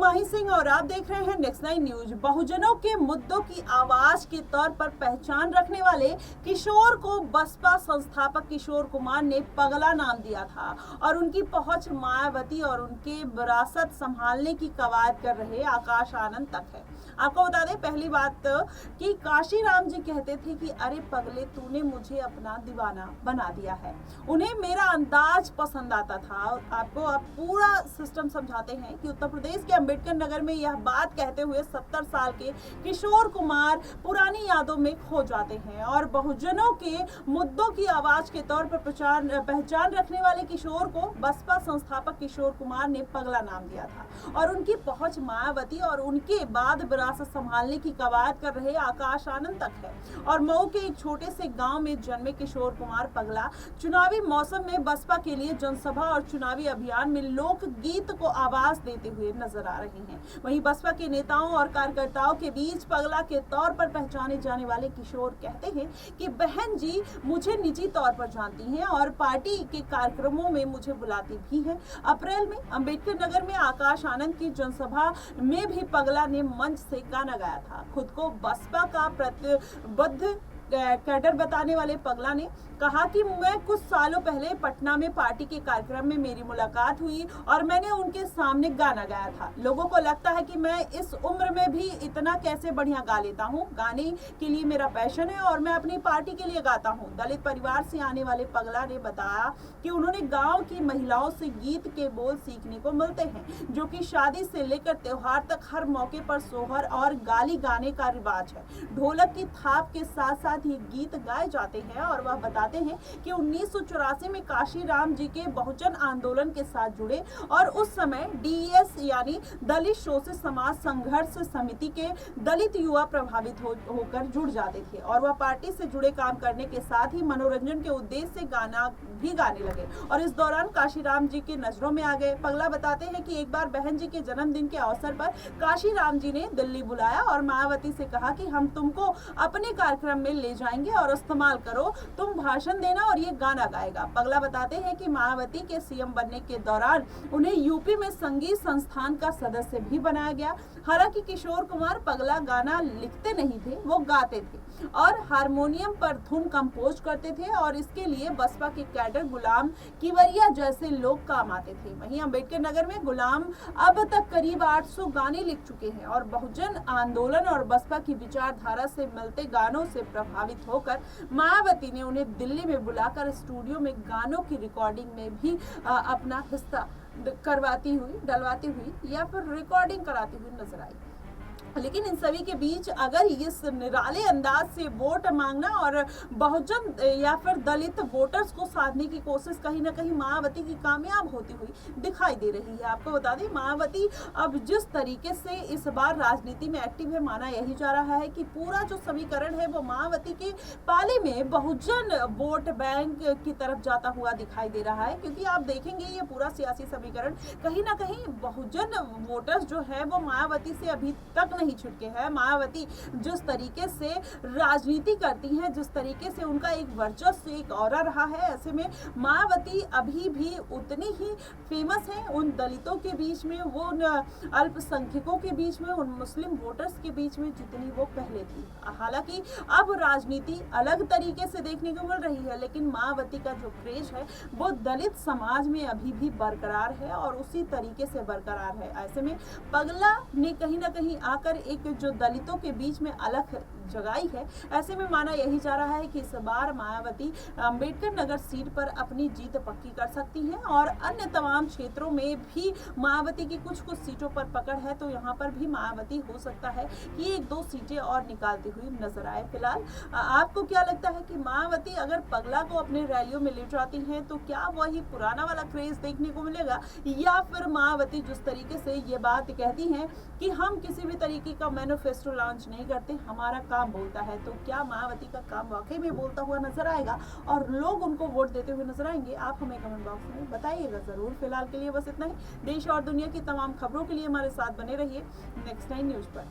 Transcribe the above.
माही सिंह और आप देख रहे हैं नेक्स्ट 9 न्यूज। बहुजनों के मुद्दों की आवाज के तौर पर पहचान रखने वाले किशोर को बसपा संस्थापक किशोर कुमार ने पगला नाम दिया था और उनकी पहुंच मायावती और उनके विरासत संभालने की कवायद कर रहे आकाश आनंद तक है। आपको बता दें पहली बात कि काशीराम जी कहते थे कि अरे पगले तूने मुझे अपना दीवाना बना दिया है। उन्हें मेरा अंदाज पसंद आता था। आपको आप पूरा सिस्टम समझाते हैं कि उत्तर प्रदेश के अंबेडकर नगर में यह बात कहते हुए 70 साल के किशोर कुमार पुरानी यादों में खो जाते हैं और बहुजनों के मुद्दों की आवाज के तौर पर पहचान रखने वाले किशोर को बसपा संस्थापक किशोर कुमार ने पगला नाम दिया था और उनकी पहुंच मायावती और उनके बाद विरासत संभालने की कवायद कर रहे आकाश आनंद तक है। और मऊ के एक छोटे से गांव में जन्मे किशोर कुमार पगला चुनावी मौसम में बसपा के लिए जनसभा और चुनावी अभियान में लोकगीत को आवाज देते हुए नजर आ रहे हैं। वहीं बसपा के नेताओं और कार्यकर्ताओं के बीच पगला के तौर पर पहचाने जाने वाले किशोर कहते हैं कि बहन जी मुझे निजी तौर पर जानती हैं और पार्टी के कार्यक्रमों में मुझे बुलाती भी हैं। अप्रैल में अंबेडकर नगर में आकाश आनंद की जनसभा में भी पगला ने मंच से गाना गाया था। खुद को बसपा का प्रतिबद्ध कैडर बताने वाले पगला ने कहा कि मैं कुछ सालों पहले पटना में पार्टी के कार्यक्रम में मेरी मुलाकात हुई और मैंने उनके सामने गाना गाया था। लोगों को लगता है कि मैं इस उम्र में भी इतना कैसे बढ़िया गा लेता हूँ। गाने के लिए मेरा पैशन है और मैं अपनी पार्टी के लिए गाता हूँ। दलित परिवार से आने वाले पगला ने बताया कि उन्होंने गाँव की महिलाओं से गीत के बोल सीखने को मिलते हैं, जो कि शादी से लेकर त्योहार तक हर मौके पर सोहर और गाली गाने का रिवाज है। ढोलक की थाप के साथ साथ ये गीत गाए जाते हैं और वह बताते हैं कि 1984 में काशीराम जी के बहुजन आंदोलन के साथ जुड़े और उस समय डीएस यानी दलित शोषित समाज संघर्ष समिति के दलित युवा प्रभावित होकर जुड़ जाते थे और वह पार्टी से जुड़े काम करने के साथ ही मनोरंजन के उद्देश्य से गाना भी गाने लगे और इस दौरान काशीराम जी के नजरों में आ गए। पगला बताते हैं कि एक बार बहन जी के जन्मदिन के अवसर पर काशीराम जी ने दिल्ली बुलाया और मायावती से कहा कि हम तुमको अपने कार्यक्रम में ले जाएंगे और इस्तेमाल करो, तुम भाषण देना और ये गाना गाएगा। पगला बताते हैं कि मायावती के सीएम बनने के दौरान उन्हें यूपी में संगीत संस्थान का सदस्य भी बनाया गया। हालांकि किशोर कुमार पगला गाना लिखते नहीं थे, वो गाते थे और हारमोनियम पर धुन कंपोज करते थे और इसके लिए बसपा के कैडर गुलाम किवरिया जैसे लोग काम आते थे। वहीं अंबेडकर नगर में गुलाम अब तक करीब 800 गाने लिख चुके हैं और बहुजन आंदोलन और बसपा की विचारधारा से मिलते गानों से प्रभावित होकर मायावती ने उन्हें दिल्ली में बुलाकर स्टूडियो में गानों की रिकॉर्डिंग में भी अपना हिस्सा डलवाती हुई या फिर रिकॉर्डिंग कराती हुई नजर आई। लेकिन इन सभी के बीच अगर इस निराले अंदाज से वोट मांगना और बहुजन या फिर दलित वोटर्स को साधने की कोशिश कहीं ना कहीं मायावती की कामयाब होती हुई दिखाई दे रही है। आपको बता दें मायावती अब जिस तरीके से इस बार राजनीति में एक्टिव है, माना यही जा रहा है कि पूरा जो समीकरण है वो मायावती के पाले में बहुजन वोट बैंक की तरफ जाता हुआ दिखाई दे रहा है, क्योंकि आप देखेंगे ये पूरा सियासी समीकरण कहीं ना कहीं बहुजन वोटर्स जो है वो मायावती से अभी तक नहीं छुटके हैं। मायावती जिस तरीके से राजनीति करती हैं, जिस तरीके से उनका एक वर्चस्व एक ऑरा रहा है, ऐसे में मायावती अभी भी उतनी ही फेमस है उन दलितों के बीच में, वो उन अल्पसंख्यकों के बीच में, उन मुस्लिम वोटर्स के बीच में जितनी वो पहले थी। हालांकि अब राजनीति अलग तरीके से देखने को मिल रही है, लेकिन मायावती का जो क्रेज है वो दलित समाज में अभी भी बरकरार है और उसी तरीके से बरकरार है। ऐसे में पगला ने कहीं ना कहीं आकर एक जो दलितों के बीच में अलग जगाई है। ऐसे में माना यही जा रहा है कि इस बार मायावती अंबेडकर नगर सीट पर अपनी जीत पक्की कर सकती हैं और अन्य तमाम क्षेत्रों में भी मायावती की कुछ सीटों पर पकड़ है, तो यहाँ पर भी मायावती हो सकता है कि 1-2 सीटें और निकालती हुई नजर आए। फिलहाल आपको क्या लगता है कि मायावती अगर पगला को अपने रैलियों में ले जाती हैं तो क्या वही पुराना वाला क्रेज देखने को मिलेगा, या फिर मायावती जिस तरीके से ये बात कहती हैं कि हम किसी भी तरीके का मैनिफेस्टो लॉन्च नहीं करते, हमारा काम बोलता है, तो क्या मायावती का काम वाकई में बोलता हुआ नजर आएगा और लोग उनको वोट देते हुए नजर आएंगे? आप हमें कमेंट बॉक्स में बताइएगा जरूर। फिलहाल के लिए बस इतना ही। देश और दुनिया की तमाम खबरों के लिए हमारे साथ बने रहिए नेक्स्ट 9 न्यूज पर।